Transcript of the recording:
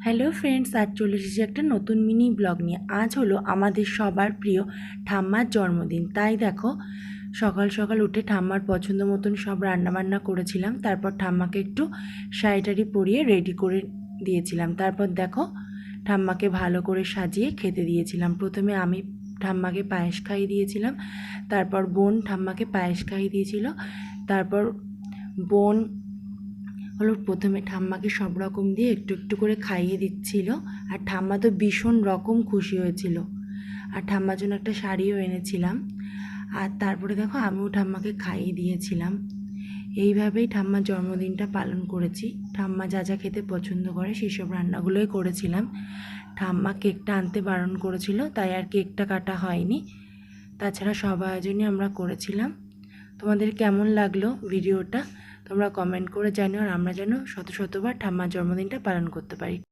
Hello friends, আজ চলে এসেছি একটা নতুন মিনি ব্লগ নিয়ে। আজ হলো আমাদের সবার প্রিয় ঠাম্মার জন্মদিন। তাই দেখো, সকাল সকাল উঠে ঠাম্মার পছন্দ মতন সব রান্নাবান্না করেছিলাম। তারপর ঠাম্মাকে একটু শাড়ি টাড়ি পরিয়ে রেডি করে দিয়েছিলাম। তারপর দেখো, ঠাম্মাকে ভালো করে সাজিয়ে খেতে দিয়েছিলাম। প্রথমে আমি ঠাম্মাকে পায়েস খাইয়ে দিয়েছিলাম, তারপর বোন ঠাম্মাকে পায়েস খাইয়ে দিয়েছিল। তারপর বোন হলো প্রথমে ঠাম্মাকে সব রকম দিয়ে একটু একটু করে খাইয়ে দিচ্ছিল। আর ঠাম্মা তো ভীষণ রকম খুশি হয়েছিল। আর ঠাম্মার জন্য একটা শাড়িও এনেছিলাম। আর তারপরে দেখো, আমিও ঠাম্মাকে খাইয়ে দিয়েছিলাম। এইভাবেই ঠাম্মার জন্মদিনটা পালন করেছি। ঠাম্মা যা যা খেতে পছন্দ করে সেই সব রান্নাগুলোই করেছিলাম। ঠাম্মা কেকটা আনতে বারণ করেছিল, তাই আর কেকটা কাটা হয়নি। তাছাড়া সব আয়োজনই আমরা করেছিলাম। তোমাদের কেমন লাগলো ভিডিওটা তোমরা কমেন্ট করে জানিও, আর আমরা যেন শতবার ঠাম্মার জন্মদিনটা পালন করতে পারি।